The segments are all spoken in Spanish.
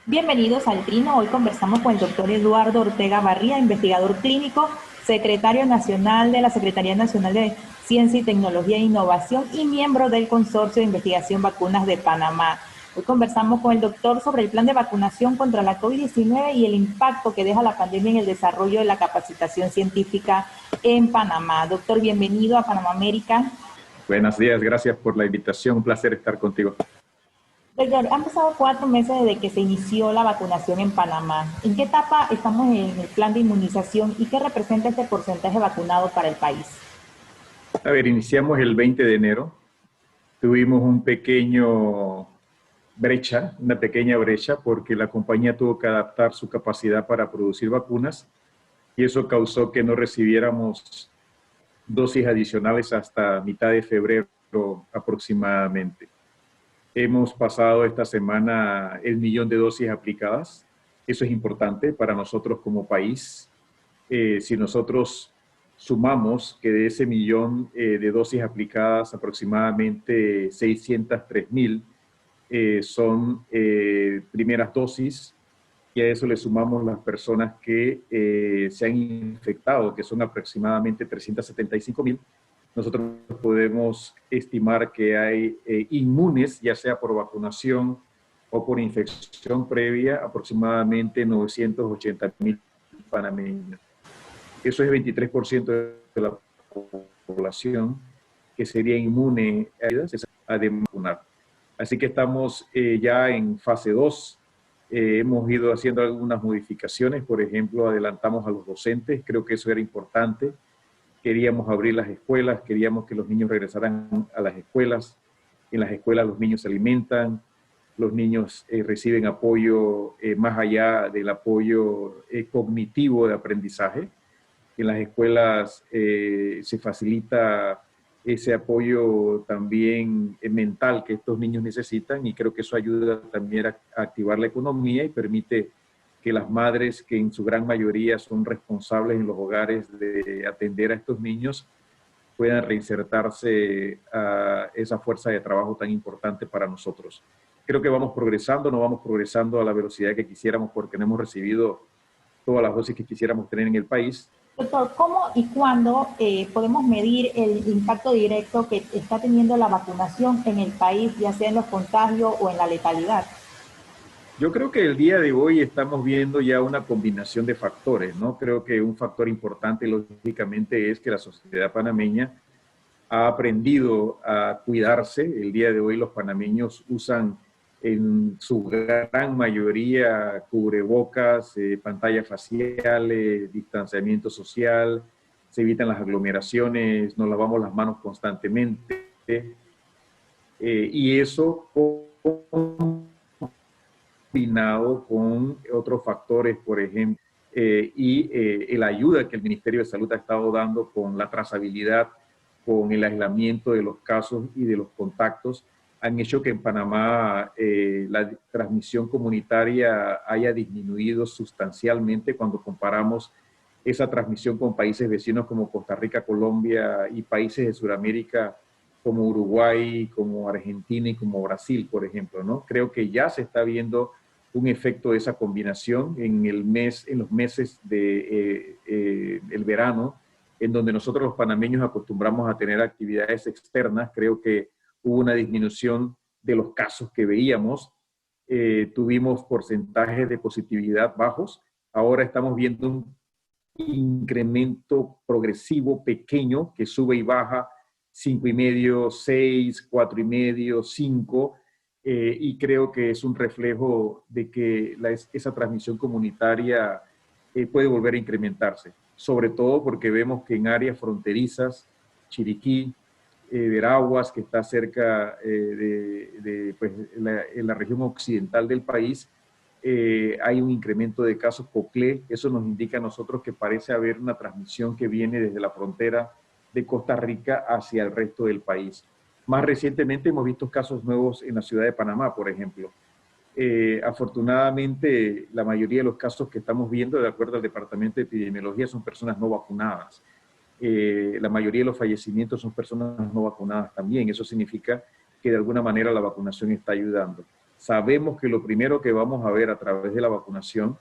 Bienvenidos al Trino. Hoy conversamos con el doctor Eduardo Ortega Barría, investigador clínico, secretario nacional de la Secretaría Nacional de Ciencia y Tecnología e Innovación y miembro del Consorcio de Investigación Vacunas de Panamá. Hoy conversamos con el doctor sobre el plan de vacunación contra la COVID-19 y el impacto que deja la pandemia en el desarrollo de la capacitación científica en Panamá. Doctor, bienvenido a Panamá América. Buenos días, gracias por la invitación, un placer estar contigo. Doctor, han pasado 4 meses desde que se inició la vacunación en Panamá. ¿En qué etapa estamos en el plan de inmunización y qué representa este porcentaje vacunado para el país? A ver, iniciamos el 20 de enero, tuvimos una pequeña brecha porque la compañía tuvo que adaptar su capacidad para producir vacunas y eso causó que no recibiéramos dosis adicionales hasta mitad de febrero aproximadamente. Hemos pasado esta semana el 1.000.000 de dosis aplicadas. Eso es importante para nosotros como país. Si nosotros sumamos que de ese 1.000.000 de dosis aplicadas, aproximadamente 603.000 son primeras dosis, y a eso le sumamos las personas que se han infectado, que son aproximadamente 375.000, nosotros podemos estimar que hay inmunes, ya sea por vacunación o por infección previa, aproximadamente 980.000 panameños. Eso es 23% de la población que sería inmune a vacunar. Así que estamos ya en fase 2. Hemos ido haciendo algunas modificaciones, por ejemplo, adelantamos a los docentes, creo que eso era importante. Queríamos abrir las escuelas, queríamos que los niños regresaran a las escuelas. En las escuelas los niños se alimentan, los niños reciben apoyo más allá del apoyo cognitivo de aprendizaje. En las escuelas se facilita ese apoyo también mental que estos niños necesitan, y creo que eso ayuda también a activar la economía y permite que las madres, que en su gran mayoría son responsables en los hogares de atender a estos niños, puedan reinsertarse a esa fuerza de trabajo tan importante para nosotros. Creo que vamos progresando, no vamos progresando a la velocidad que quisiéramos porque no hemos recibido todas las dosis que quisiéramos tener en el país. Doctor, ¿cómo y cuándo podemos medir el impacto directo que está teniendo la vacunación en el país, ya sea en los contagios o en la letalidad? Yo creo que el día de hoy estamos viendo ya una combinación de factores, ¿no? Creo que un factor importante, lógicamente, es que la sociedad panameña ha aprendido a cuidarse. El día de hoy los panameños usan en su gran mayoría cubrebocas, pantallas faciales, distanciamiento social, se evitan las aglomeraciones, nos lavamos las manos constantemente. Y eso combinado con otros factores, por ejemplo, la ayuda que el Ministerio de Salud ha estado dando con la trazabilidad, con el aislamiento de los casos y de los contactos, han hecho que en Panamá la transmisión comunitaria haya disminuido sustancialmente cuando comparamos esa transmisión con países vecinos como Costa Rica, Colombia y países de Sudamérica como Uruguay, como Argentina y como Brasil, por ejemplo, ¿no? Creo que ya se está viendo un efecto de esa combinación en los meses de el verano, en donde nosotros los panameños acostumbramos a tener actividades externas. Creo que hubo una disminución de los casos que veíamos, tuvimos porcentajes de positividad bajos, ahora estamos viendo un incremento progresivo pequeño que sube y baja, 5,5, 6, 4,5, 5, y creo que es un reflejo de que esa transmisión comunitaria puede volver a incrementarse, sobre todo porque vemos que en áreas fronterizas, Chiriquí, Veraguas, que está cerca pues, en la región occidental del país, hay un incremento de casos Coclé. Eso nos indica a nosotros que parece haber una transmisión que viene desde la frontera de Costa Rica hacia el resto del país. Más recientemente hemos visto casos nuevos en la ciudad de Panamá, por ejemplo. Afortunadamente, la mayoría de los casos que estamos viendo, de acuerdo al Departamento de Epidemiología, son personas no vacunadas. La mayoría de los fallecimientos son personas no vacunadas también. Eso significa que de alguna manera la vacunación está ayudando. sabemos que lo primero que vamos a ver a través de la vacunación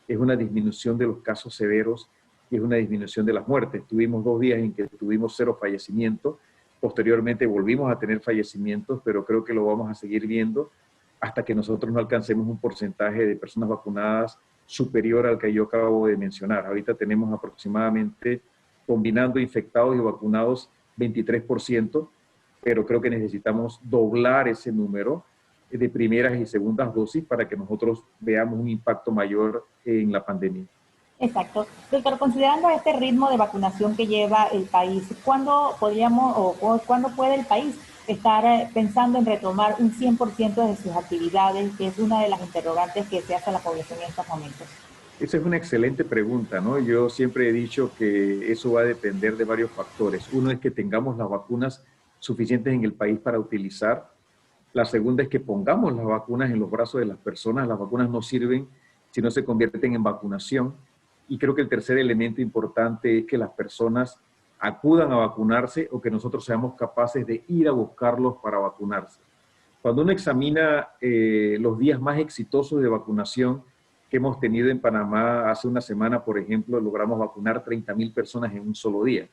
es una disminución de los casos severos y es una disminución de las muertes. Tuvimos 2 días en que tuvimos 0 fallecimientos, posteriormente volvimos a tener fallecimientos, pero creo que lo vamos a seguir viendo hasta que nosotros no alcancemos un porcentaje de personas vacunadas superior al que yo acabo de mencionar. Ahorita tenemos aproximadamente, combinando infectados y vacunados, 23%, pero creo que necesitamos doblar ese número de primeras y segundas dosis para que nosotros veamos un impacto mayor en la pandemia. Exacto. Doctor, considerando este ritmo de vacunación que lleva el país, ¿cuándo podríamos o cuándo puede el país estar pensando en retomar un 100% de sus actividades, que es una de las interrogantes que se hace a la población en estos momentos? Esa es una excelente pregunta, ¿no? Yo siempre he dicho que eso va a depender de varios factores. Uno es que tengamos las vacunas suficientes en el país para utilizar. La segunda es que pongamos las vacunas en los brazos de las personas. Las vacunas no sirven si no se convierten en vacunación. Y creo que el tercer elemento importante es que las personas acudan a vacunarse o que nosotros seamos capaces de ir a buscarlos para vacunarse. Cuando uno examina los días más exitosos de vacunación que hemos tenido en Panamá, hace una semana, por ejemplo, logramos vacunar 30,000 personas en un solo día.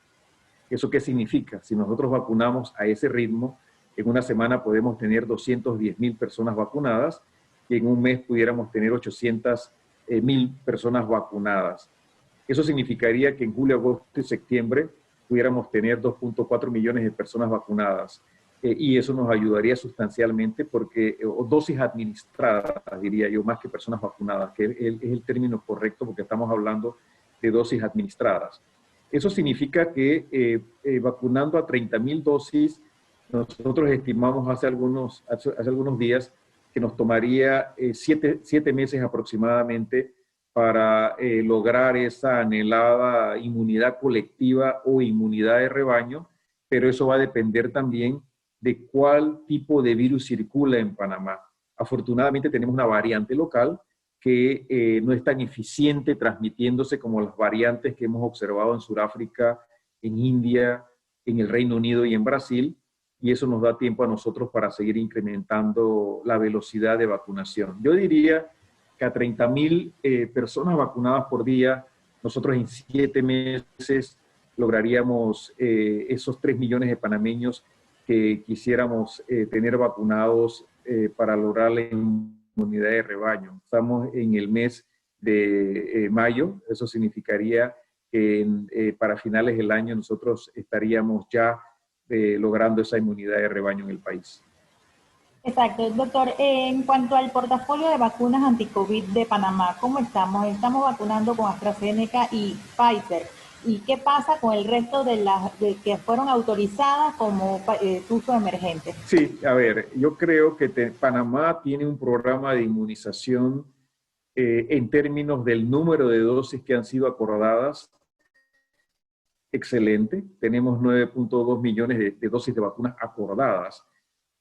¿Eso qué significa? Si nosotros vacunamos a ese ritmo, en una semana podemos tener 210,000 personas vacunadas y en un mes pudiéramos tener 800,000 personas vacunadas. Eso significaría que en julio, agosto y septiembre pudiéramos tener 2.4 millones de personas vacunadas. Y eso nos ayudaría sustancialmente porque, o dosis administradas, diría yo, más que personas vacunadas, que es el término correcto porque estamos hablando de dosis administradas. Eso significa que vacunando a 30,000 dosis, nosotros estimamos hace algunos días que nos tomaría 7 meses aproximadamente para lograr esa anhelada inmunidad colectiva o inmunidad de rebaño, pero eso va a depender también de cuál tipo de virus circula en Panamá. Afortunadamente tenemos una variante local que no es tan eficiente transmitiéndose como las variantes que hemos observado en Sudáfrica, en India, en el Reino Unido y en Brasil, y eso nos da tiempo a nosotros para seguir incrementando la velocidad de vacunación. Yo diría que a 30,000 personas vacunadas por día, nosotros en 7 meses lograríamos esos 3 millones de panameños que quisiéramos tener vacunados para lograr la inmunidad de rebaño. Estamos en el mes de mayo, eso significaría que para finales del año nosotros estaríamos ya logrando esa inmunidad de rebaño en el país. Exacto. Doctor, en cuanto al portafolio de vacunas anti-COVID de Panamá, ¿cómo estamos? Estamos vacunando con AstraZeneca y Pfizer. ¿Y qué pasa con el resto de las que fueron autorizadas como uso emergente? Sí, a ver, yo creo que Panamá tiene un programa de inmunización en términos del número de dosis que han sido acordadas, excelente. Tenemos 9.2 millones de dosis de vacunas acordadas.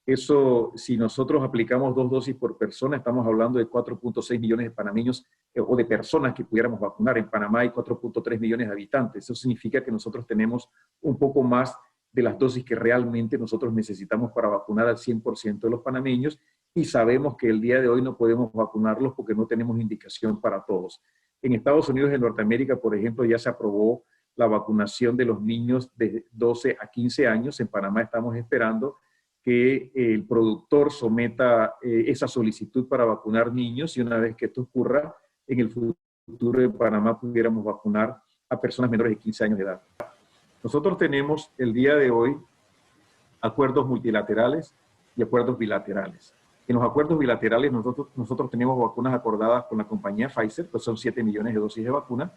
Eso, si nosotros aplicamos 2 dosis por persona, estamos hablando de 4.6 millones de panameños o de personas que pudiéramos vacunar. En Panamá hay 4.3 millones de habitantes. Eso significa que nosotros tenemos un poco más de las dosis que realmente nosotros necesitamos para vacunar al 100% de los panameños, y sabemos que el día de hoy no podemos vacunarlos porque no tenemos indicación para todos. En Estados Unidos y en Norteamérica, por ejemplo, ya se aprobó la vacunación de los niños de 12 a 15 años. En Panamá estamos esperando que el productor someta esa solicitud para vacunar niños, y una vez que esto ocurra, en el futuro de Panamá pudiéramos vacunar a personas menores de 15 años de edad. Nosotros tenemos el día de hoy acuerdos multilaterales y acuerdos bilaterales. En los acuerdos bilaterales nosotros tenemos vacunas acordadas con la compañía Pfizer, pues son 7 millones de dosis de vacuna,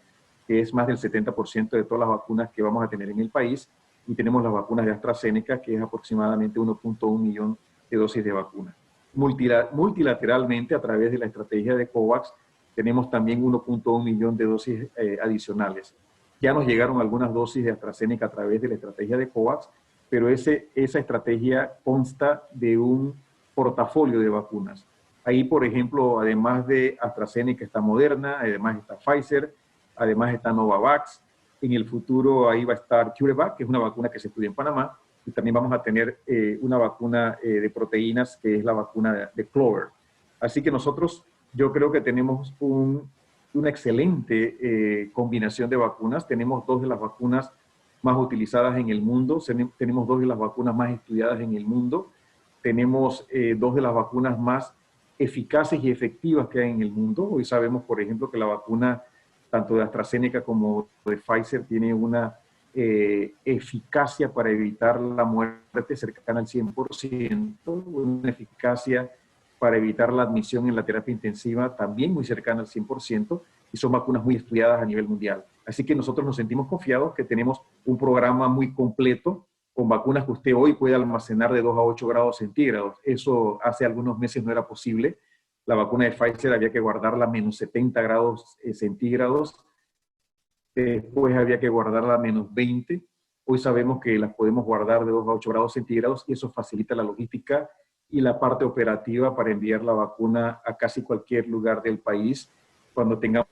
que es más del 70% de todas las vacunas que vamos a tener en el país. Y tenemos las vacunas de AstraZeneca, que es aproximadamente 1.1 millón de dosis de vacuna. Multilateralmente, a través de la estrategia de COVAX, tenemos también 1.1 millón de dosis adicionales. Ya nos llegaron algunas dosis de AstraZeneca a través de la estrategia de COVAX, pero esa estrategia consta de un portafolio de vacunas. Ahí, por ejemplo, además de AstraZeneca está Moderna, además está Pfizer, además está Novavax. En el futuro ahí va a estar CureVac, que es una vacuna que se estudia en Panamá, y también vamos a tener una vacuna de proteínas, que es la vacuna de Clover. Así que nosotros, yo creo que tenemos una excelente combinación de vacunas. Tenemos dos de las vacunas más utilizadas en el mundo, tenemos dos de las vacunas más estudiadas en el mundo, tenemos dos de las vacunas más eficaces y efectivas que hay en el mundo. Hoy sabemos, por ejemplo, que la vacuna tanto de AstraZeneca como de Pfizer tiene una eficacia para evitar la muerte cercana al 100%, una eficacia para evitar la admisión en la terapia intensiva también muy cercana al 100%, y son vacunas muy estudiadas a nivel mundial. Así que nosotros nos sentimos confiados que tenemos un programa muy completo con vacunas que usted hoy puede almacenar de 2 a 8 grados centígrados. Eso hace algunos meses no era posible. La vacuna de Pfizer había que guardarla a menos 70 grados centígrados, después había que guardarla a menos 20. Hoy sabemos que las podemos guardar de 2 a 8 grados centígrados y eso facilita la logística y la parte operativa para enviar la vacuna a casi cualquier lugar del país cuando tengamos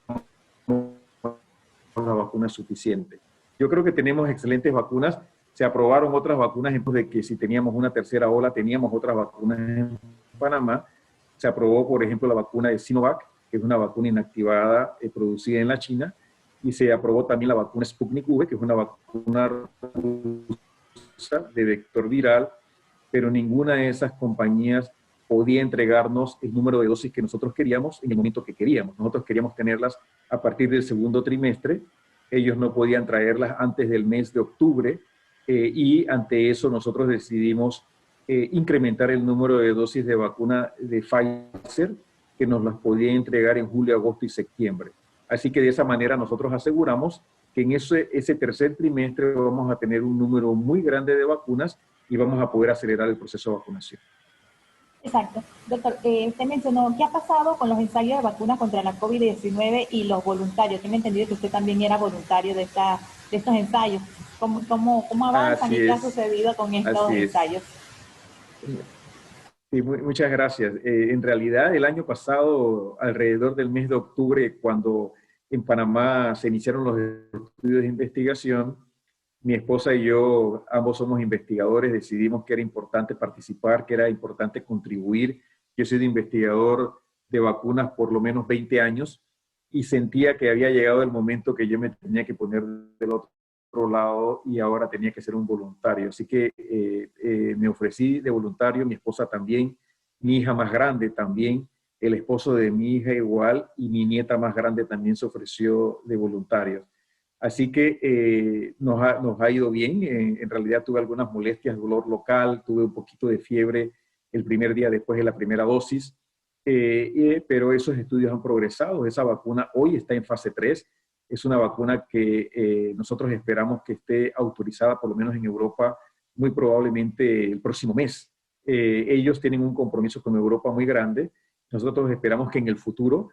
la vacuna suficiente. Yo creo que tenemos excelentes vacunas. Se aprobaron otras vacunas, de que si teníamos una tercera ola, teníamos otras vacunas en Panamá. Se aprobó, por ejemplo, la vacuna de Sinovac, que es una vacuna inactivada producida en la China, y se aprobó también la vacuna Sputnik V, que es una vacuna rusa de vector viral, pero ninguna de esas compañías podía entregarnos el número de dosis que nosotros queríamos en el momento que queríamos. Nosotros queríamos tenerlas a partir del segundo trimestre, ellos no podían traerlas antes del mes de octubre, y ante eso nosotros decidimos incrementar el número de dosis de vacuna de Pfizer, que nos las podía entregar en julio, agosto y septiembre. Así que de esa manera nosotros aseguramos que en ese tercer trimestre vamos a tener un número muy grande de vacunas y vamos a poder acelerar el proceso de vacunación. Exacto. Doctor, usted mencionó, ¿qué ha pasado con los ensayos de vacunas contra la COVID-19 y los voluntarios? Tengo entendido que usted también era voluntario de estos ensayos. ¿Cómo avanzan y qué ha sucedido con estos ensayos? Sí, muchas gracias. En realidad, el año pasado, alrededor del mes de octubre, cuando en Panamá se iniciaron los estudios de investigación, mi esposa y yo, ambos somos investigadores, decidimos que era importante participar, que era importante contribuir. Yo he sido investigador de vacunas por lo menos 20 años y sentía que había llegado el momento que yo me tenía que poner del otro lado y ahora tenía que ser un voluntario. Así que me ofrecí de voluntario, mi esposa también, mi hija más grande también, el esposo de mi hija igual y mi nieta más grande también se ofreció de voluntario. Así que nos ha ido bien. En realidad tuve algunas molestias, dolor local, tuve un poquito de fiebre el primer día después de la primera dosis, pero esos estudios han progresado. Esa vacuna hoy está en fase 3. Es una vacuna que nosotros esperamos que esté autorizada, por lo menos en Europa, muy probablemente el próximo mes. Ellos tienen un compromiso con Europa muy grande. Nosotros esperamos que en el futuro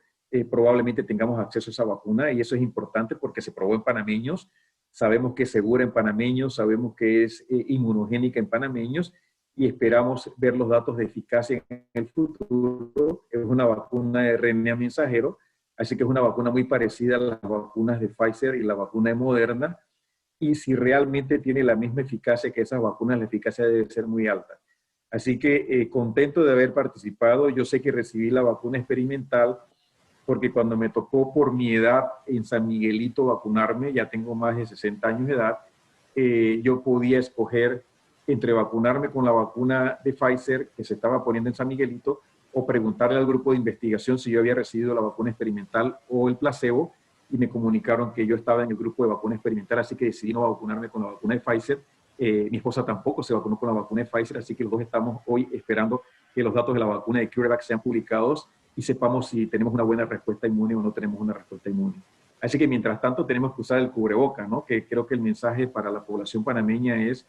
probablemente tengamos acceso a esa vacuna y eso es importante porque se probó en panameños, sabemos que es segura en panameños, sabemos que es inmunogénica en panameños y esperamos ver los datos de eficacia en el futuro. Es una vacuna de RNA mensajero, así que es una vacuna muy parecida a las vacunas de Pfizer y la vacuna de Moderna, y si realmente tiene la misma eficacia que esas vacunas, la eficacia debe ser muy alta. Así que contento de haber participado. Yo sé que recibí la vacuna experimental porque cuando me tocó por mi edad en San Miguelito vacunarme, ya tengo más de 60 años de edad, yo podía escoger entre vacunarme con la vacuna de Pfizer que se estaba poniendo en San Miguelito o preguntarle al grupo de investigación si yo había recibido la vacuna experimental o el placebo, y me comunicaron que yo estaba en el grupo de vacuna experimental, así que decidí no vacunarme con la vacuna de Pfizer. Mi esposa tampoco se vacunó con la vacuna de Pfizer, así que los dos estamos hoy esperando que los datos de la vacuna de CureVac sean publicados y sepamos si tenemos una buena respuesta inmune o no tenemos una respuesta inmune. Así que mientras tanto tenemos que usar el cubreboca, ¿no? Que creo que el mensaje para la población panameña es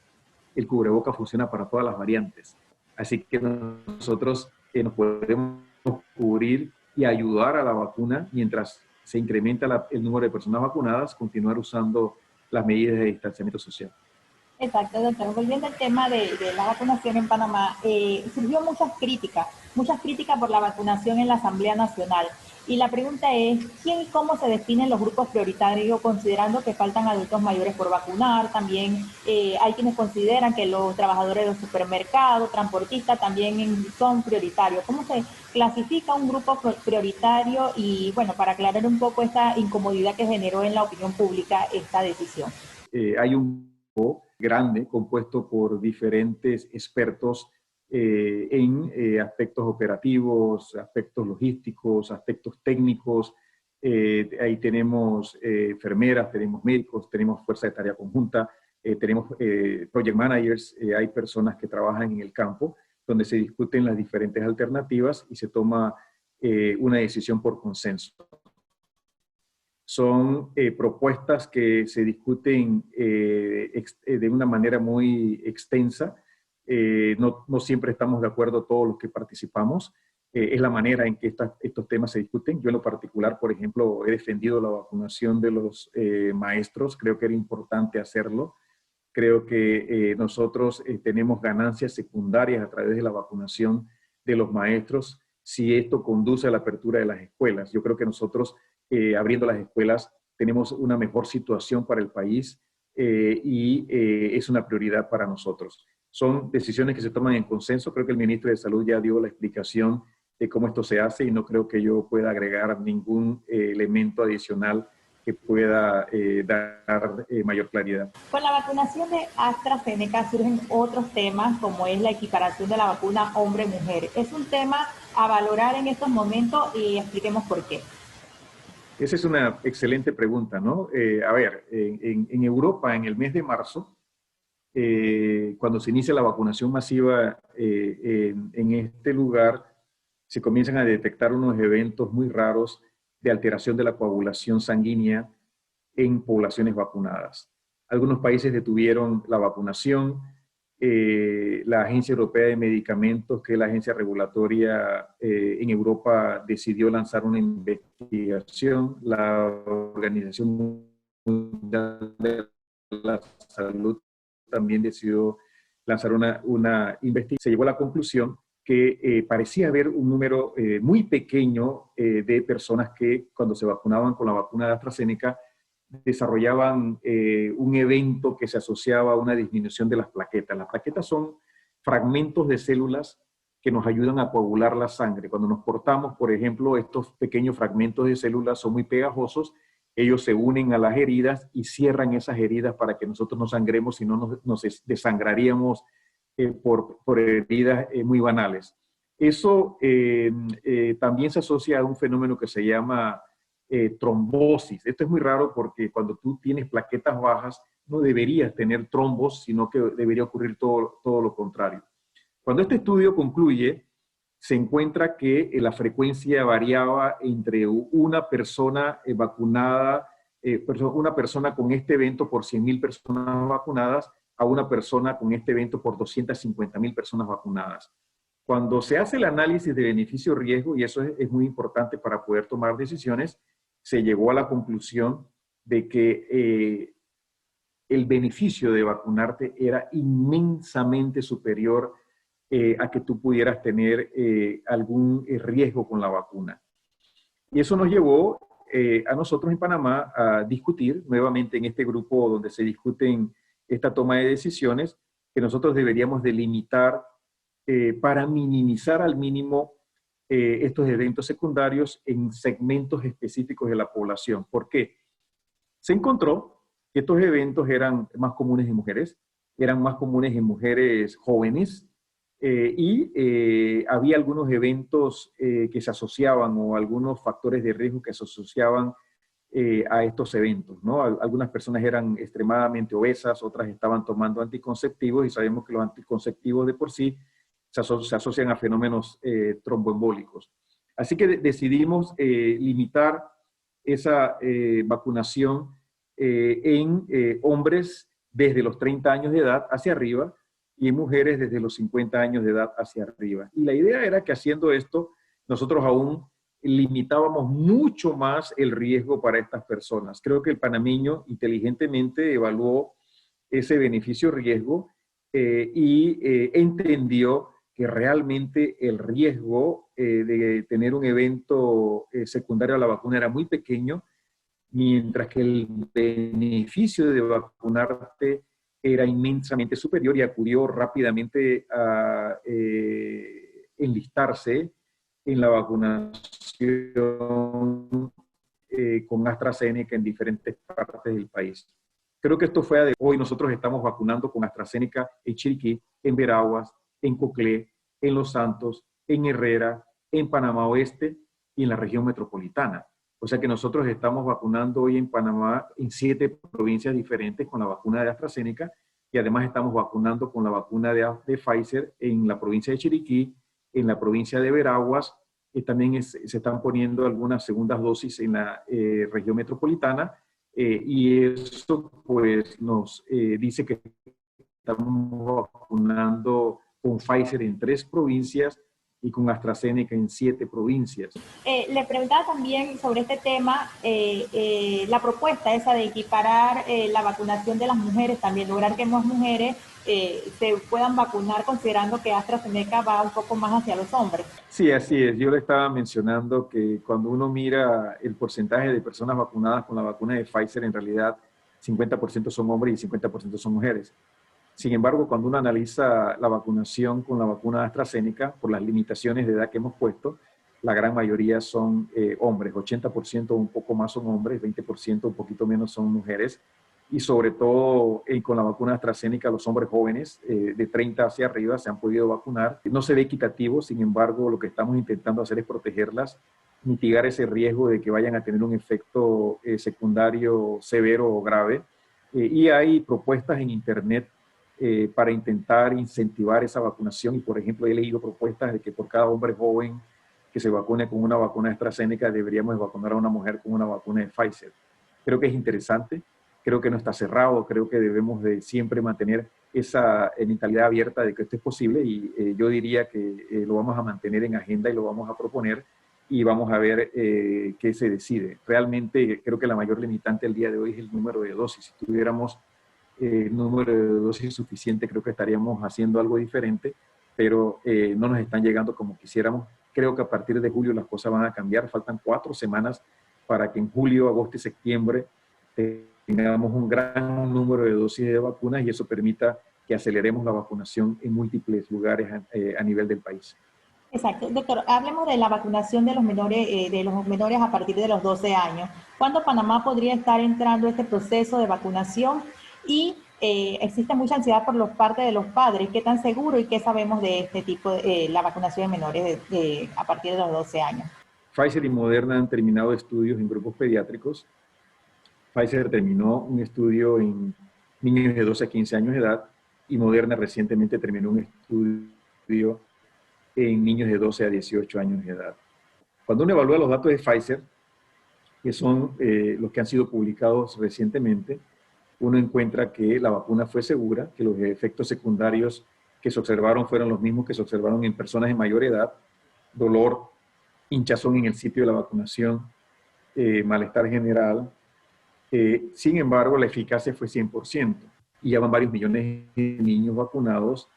el cubreboca funciona para todas las variantes. Así que nosotros nos podemos cubrir y ayudar a la vacuna mientras se incrementa el número de personas vacunadas, continuar usando las medidas de distanciamiento social. Exacto, doctor. Volviendo al tema de la vacunación en Panamá, surgió muchas críticas por la vacunación en la Asamblea Nacional. Y la pregunta es, ¿quién y cómo se definen los grupos prioritarios, considerando que faltan adultos mayores por vacunar? También hay quienes consideran que los trabajadores de los supermercados, transportistas, también son prioritarios. ¿Cómo se clasifica un grupo prioritario? Y bueno, para aclarar un poco esta incomodidad que generó en la opinión pública esta decisión. Hay un grupo grande compuesto por diferentes expertos en aspectos operativos, aspectos logísticos, aspectos técnicos. Ahí tenemos enfermeras, tenemos médicos, tenemos fuerza de tarea conjunta, tenemos project managers, hay personas que trabajan en el campo, donde se discuten las diferentes alternativas y se toma una decisión por consenso. Son propuestas que se discuten de una manera muy extensa. No siempre estamos de acuerdo todos los que participamos. Es la manera en que estos temas se discuten. Yo en lo particular, por ejemplo, he defendido la vacunación de los maestros. Creo que era importante hacerlo. Creo que nosotros tenemos ganancias secundarias a través de la vacunación de los maestros si esto conduce a la apertura de las escuelas. Yo creo que nosotros, abriendo las escuelas, tenemos una mejor situación para el país y es una prioridad para nosotros. Son decisiones que se toman en consenso. Creo que el ministro de Salud ya dio la explicación de cómo esto se hace y no creo que yo pueda agregar ningún elemento adicional que pueda dar mayor claridad. Con la vacunación de AstraZeneca surgen otros temas como es la equiparación de la vacuna hombre-mujer. Es un tema a valorar en estos momentos y expliquemos por qué. Esa es una excelente pregunta, ¿no? A ver, en Europa, en el mes de marzo, cuando se inicia la vacunación masiva en este lugar, se comienzan a detectar unos eventos muy raros de alteración de la coagulación sanguínea en poblaciones vacunadas. Algunos países detuvieron la vacunación. La Agencia Europea de Medicamentos, que es la agencia regulatoria en Europa, decidió lanzar una investigación. La Organización Mundial de la Salud también decidió lanzar una investigación. Se llegó a la conclusión que parecía haber un número muy pequeño de personas que cuando se vacunaban con la vacuna de AstraZeneca desarrollaban un evento que se asociaba a una disminución de las plaquetas. Las plaquetas son fragmentos de células que nos ayudan a coagular la sangre. Cuando nos cortamos, por ejemplo, estos pequeños fragmentos de células son muy pegajosos, ellos se unen a las heridas y cierran esas heridas para que nosotros no sangremos, si no nos desangraríamos por heridas muy banales. Eso también se asocia a un fenómeno que se llama trombosis. Esto es muy raro porque cuando tú tienes plaquetas bajas no deberías tener trombos, sino que debería ocurrir todo lo contrario. Cuando este estudio concluye, se encuentra que la frecuencia variaba entre una persona vacunada, una persona con este evento por 100.000 personas vacunadas a una persona con este evento por 250.000 personas vacunadas. Cuando se hace el análisis de beneficio-riesgo, y eso es muy importante para poder tomar decisiones, se llegó a la conclusión de que el beneficio de vacunarte era inmensamente superior a que tú pudieras tener algún riesgo con la vacuna. Y eso nos llevó a nosotros en Panamá a discutir nuevamente en este grupo donde se discuten esta toma de decisiones, que nosotros deberíamos delimitar para minimizar al mínimo estos eventos secundarios en segmentos específicos de la población. ¿Por qué? Se encontró que estos eventos eran más comunes en mujeres, eran más comunes en mujeres jóvenes y había algunos eventos que se asociaban o algunos factores de riesgo que se asociaban a estos eventos, ¿no? Algunas personas eran extremadamente obesas, otras estaban tomando anticonceptivos y sabemos que los anticonceptivos de por sí se asocian a fenómenos tromboembólicos. Así que decidimos limitar esa vacunación en hombres desde los 30 años de edad hacia arriba y en mujeres desde los 50 años de edad hacia arriba. Y la idea era que haciendo esto, nosotros aún limitábamos mucho más el riesgo para estas personas. Creo que el panameño inteligentemente evaluó ese beneficio-riesgo y entendió que que realmente el riesgo de tener un evento secundario a la vacuna era muy pequeño, mientras que el beneficio de vacunarte era inmensamente superior, y acudió rápidamente a enlistarse en la vacunación con AstraZeneca en diferentes partes del país. Creo que esto fue de hoy. Nosotros estamos vacunando con AstraZeneca en Chiriquí, en Veraguas, en Coclé, en Los Santos, en Herrera, en Panamá Oeste y en la región metropolitana. O sea que nosotros estamos vacunando hoy en Panamá en 7 provincias diferentes con la vacuna de AstraZeneca, y además estamos vacunando con la vacuna de Pfizer en la provincia de Chiriquí, en la provincia de Veraguas, y también se están poniendo algunas segundas dosis en la región metropolitana, y eso pues nos dice que estamos vacunando con Pfizer en 3 provincias y con AstraZeneca en 7 provincias. Le preguntaba también sobre este tema, la propuesta esa de equiparar la vacunación de las mujeres, también lograr que más mujeres se puedan vacunar, considerando que AstraZeneca va un poco más hacia los hombres. Sí, así es. Yo le estaba mencionando que cuando uno mira el porcentaje de personas vacunadas con la vacuna de Pfizer, en realidad 50% son hombres y 50% son mujeres. Sin embargo, cuando uno analiza la vacunación con la vacuna de AstraZeneca, por las limitaciones de edad que hemos puesto, la gran mayoría son hombres, 80% o un poco más son hombres, 20% un poquito menos son mujeres, y sobre todo con la vacuna de AstraZeneca los hombres jóvenes de 30 hacia arriba se han podido vacunar. No se ve equitativo, sin embargo, lo que estamos intentando hacer es protegerlas, mitigar ese riesgo de que vayan a tener un efecto secundario severo o grave, y hay propuestas en internet para intentar incentivar esa vacunación. Y, por ejemplo, he leído propuestas de que por cada hombre joven que se vacune con una vacuna de AstraZeneca, deberíamos vacunar a una mujer con una vacuna de Pfizer. Creo que es interesante, creo que no está cerrado, creo que debemos de siempre mantener esa mentalidad abierta de que esto es posible, y yo diría que lo vamos a mantener en agenda y lo vamos a proponer, y vamos a ver qué se decide. Realmente creo que la mayor limitante el día de hoy es el número de dosis. Si tuviéramos el número de dosis suficiente, creo que estaríamos haciendo algo diferente, pero no nos están llegando como quisiéramos. Creo que a partir de julio las cosas van a cambiar. Faltan 4 semanas para que en julio, agosto y septiembre tengamos un gran número de dosis de vacunas, y eso permita que aceleremos la vacunación en múltiples lugares a nivel del país. Exacto. Doctor, hablemos de la vacunación de los menores a partir de los 12 años. ¿Cuándo Panamá podría estar entrando este proceso de vacunación? Y existe mucha ansiedad por parte de los padres. ¿Qué tan seguro y qué sabemos de este tipo de la vacunación de menores a partir de los 12 años? Pfizer y Moderna han terminado estudios en grupos pediátricos. Pfizer terminó un estudio en niños de 12 a 15 años de edad, y Moderna recientemente terminó un estudio en niños de 12 a 18 años de edad. Cuando uno evalúa los datos de Pfizer, que son los que han sido publicados recientemente, uno encuentra que la vacuna fue segura, que los efectos secundarios que se observaron fueron los mismos que se observaron en personas de mayor edad: dolor, hinchazón en el sitio de la vacunación, malestar general. Sin embargo, la eficacia fue 100%, y ya van varios millones de niños vacunados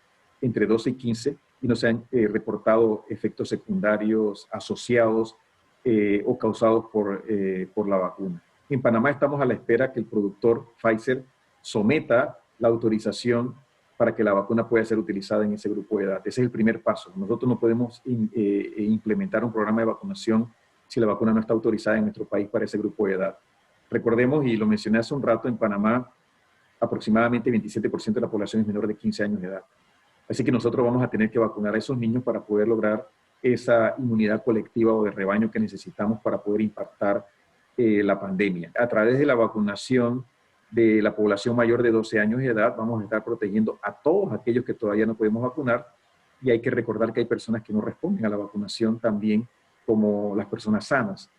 entre 12 y 15, y no se han reportado efectos secundarios asociados o causados por la vacuna. En Panamá estamos a la espera que el productor Pfizer someta la autorización para que la vacuna pueda ser utilizada en ese grupo de edad. Ese es el primer paso. Nosotros no podemos implementar un programa de vacunación si la vacuna no está autorizada en nuestro país para ese grupo de edad. Recordemos, y lo mencioné hace un rato, en Panamá aproximadamente 27% de la población es menor de 15 años de edad. Así que nosotros vamos a tener que vacunar a esos niños para poder lograr esa inmunidad colectiva o de rebaño que necesitamos para poder impactar la pandemia. A través de la vacunación de la población mayor de 12 años de edad, vamos a estar protegiendo a todos aquellos que todavía no podemos vacunar, y hay que recordar que hay personas que no responden a la vacunación también, como las personas sanas.